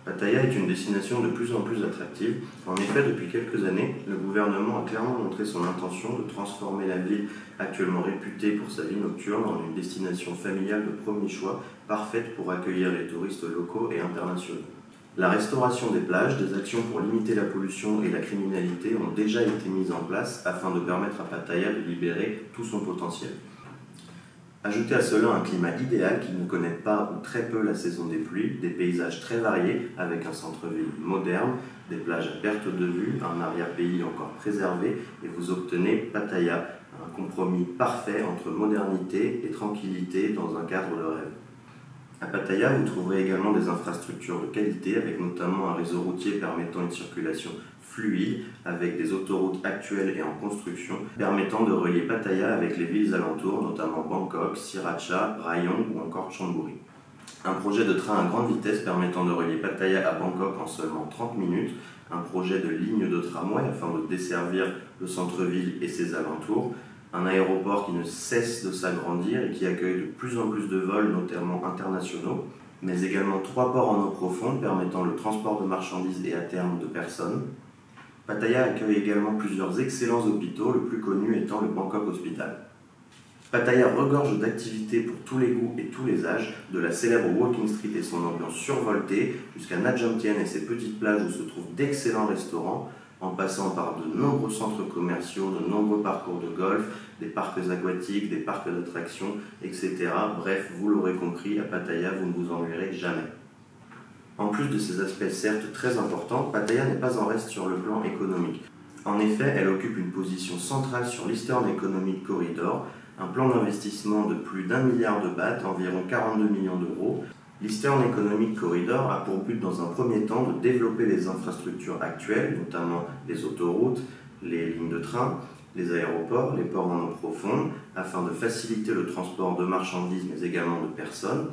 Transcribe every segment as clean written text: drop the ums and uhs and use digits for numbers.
Pattaya est une destination de plus en plus attractive. En effet, depuis quelques années, le gouvernement a clairement montré son intention de transformer la ville, actuellement réputée pour sa vie nocturne, en une destination familiale de premier choix, parfaite pour accueillir les touristes locaux et internationaux. La restauration des plages, des actions pour limiter la pollution et la criminalité ont déjà été mises en place afin de permettre à Pattaya de libérer tout son potentiel. Ajoutez à cela un climat idéal qui ne connaît pas ou très peu la saison des pluies, des paysages très variés avec un centre-ville moderne, des plages à perte de vue, un arrière-pays encore préservé et vous obtenez Pattaya, un compromis parfait entre modernité et tranquillité dans un cadre de rêve. À Pattaya, vous trouverez également des infrastructures de qualité avec notamment un réseau routier permettant une circulation fluide avec des autoroutes actuelles et en construction permettant de relier Pattaya avec les villes alentours, notamment Bangkok, Sriracha, Rayong ou encore Chonburi. Un projet de train à grande vitesse permettant de relier Pattaya à Bangkok en seulement 30 minutes, un projet de ligne de tramway afin de desservir le centre-ville et ses alentours, un aéroport qui ne cesse de s'agrandir et qui accueille de plus en plus de vols, notamment internationaux, mais également 3 ports en eau profonde permettant le transport de marchandises et à terme de personnes. Pattaya accueille également plusieurs excellents hôpitaux, le plus connu étant le Bangkok Hospital. Pattaya regorge d'activités pour tous les goûts et tous les âges, de la célèbre Walking Street et son ambiance survoltée, jusqu'à Najomtien et ses petites plages où se trouvent d'excellents restaurants, en passant par de nombreux centres commerciaux, de nombreux parcours de golf, des parcs aquatiques, des parcs d'attractions, etc. Bref, vous l'aurez compris, à Pattaya, vous ne vous ennuierez jamais. En plus de ces aspects certes très importants, Pattaya n'est pas en reste sur le plan économique. En effet, elle occupe une position centrale sur l'Eastern Economic Corridor, un plan d'investissement de plus d'1 milliard de bahts, environ 42 millions d'euros. L'Eastern Economic Corridor a pour but dans un premier temps de développer les infrastructures actuelles, notamment les autoroutes, les lignes de train, les aéroports, les ports en eau profonde, afin de faciliter le transport de marchandises mais également de personnes.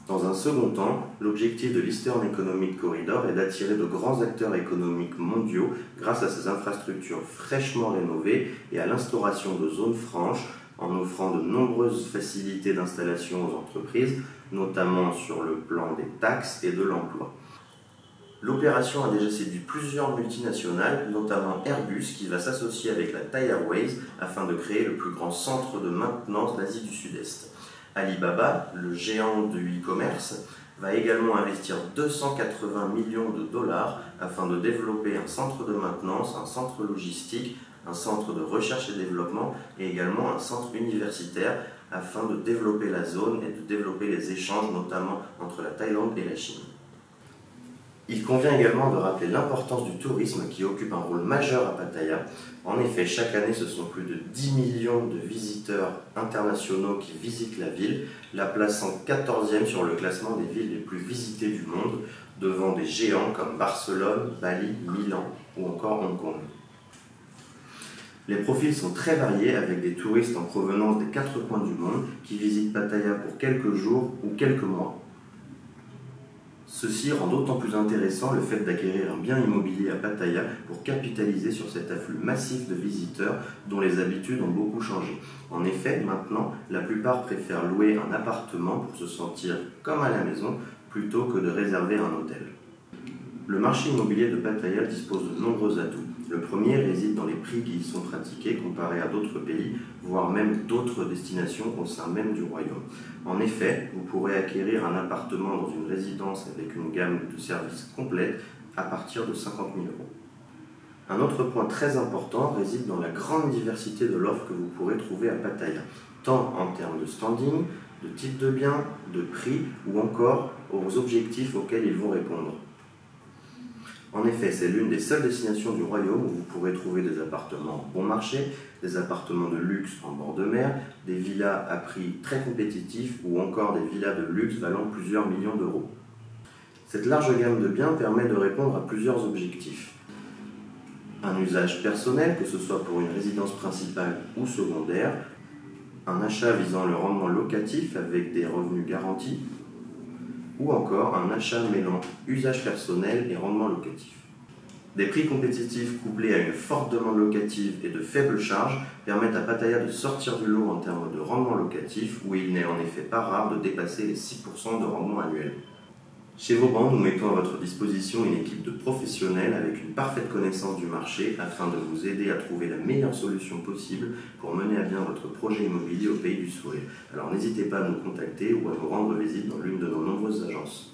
Dans un second temps, l'objectif de l'Eastern Economic Corridor est d'attirer de grands acteurs économiques mondiaux grâce à ces infrastructures fraîchement rénovées et à l'instauration de zones franches en offrant de nombreuses facilités d'installation aux entreprises, notamment sur le plan des taxes et de l'emploi. L'opération a déjà séduit plusieurs multinationales, notamment Airbus, qui va s'associer avec la Thai Airways afin de créer le plus grand centre de maintenance d'Asie du Sud-Est. Alibaba, le géant du e-commerce, va également investir 280 millions de dollars afin de développer un centre de maintenance, un centre logistique, un centre de recherche et développement et également un centre universitaire afin de développer la zone et de développer les échanges, notamment entre la Thaïlande et la Chine. Il convient également de rappeler l'importance du tourisme qui occupe un rôle majeur à Pattaya. En effet, chaque année, ce sont plus de 10 millions de visiteurs internationaux qui visitent la ville, la plaçant 14e sur le classement des villes les plus visitées du monde, devant des géants comme Barcelone, Bali, Milan ou encore Hong Kong. Les profils sont très variés avec des touristes en provenance des 4 coins du monde qui visitent Pattaya pour quelques jours ou quelques mois. Ceci rend d'autant plus intéressant le fait d'acquérir un bien immobilier à Pattaya pour capitaliser sur cet afflux massif de visiteurs dont les habitudes ont beaucoup changé. En effet, maintenant, la plupart préfèrent louer un appartement pour se sentir comme à la maison plutôt que de réserver un hôtel. Le marché immobilier de Pattaya dispose de nombreux atouts. Le premier réside dans les prix qui y sont pratiqués comparés à d'autres pays, voire même d'autres destinations au sein même du royaume. En effet, vous pourrez acquérir un appartement dans une résidence avec une gamme de services complète à partir de 50 000 euros. Un autre point très important réside dans la grande diversité de l'offre que vous pourrez trouver à Pattaya, tant en termes de standing, de type de bien, de prix ou encore aux objectifs auxquels ils vont répondre. En effet, c'est l'une des seules destinations du royaume où vous pourrez trouver des appartements bon marché, des appartements de luxe en bord de mer, des villas à prix très compétitifs ou encore des villas de luxe valant plusieurs millions d'euros. Cette large gamme de biens permet de répondre à plusieurs objectifs. Un usage personnel, que ce soit pour une résidence principale ou secondaire, un achat visant le rendement locatif avec des revenus garantis, ou encore un achat mêlant usage personnel et rendement locatif. Des prix compétitifs couplés à une forte demande locative et de faibles charges permettent à Pattaya de sortir du lot en termes de rendement locatif, où il n'est en effet pas rare de dépasser les 6% de rendement annuel. Chez Vauban, nous mettons à votre disposition une équipe de professionnels avec une parfaite connaissance du marché afin de vous aider à trouver la meilleure solution possible pour mener à bien votre projet immobilier au Pays du Sourire. Alors n'hésitez pas à nous contacter ou à nous rendre visite dans l'une de nos nombreuses agences.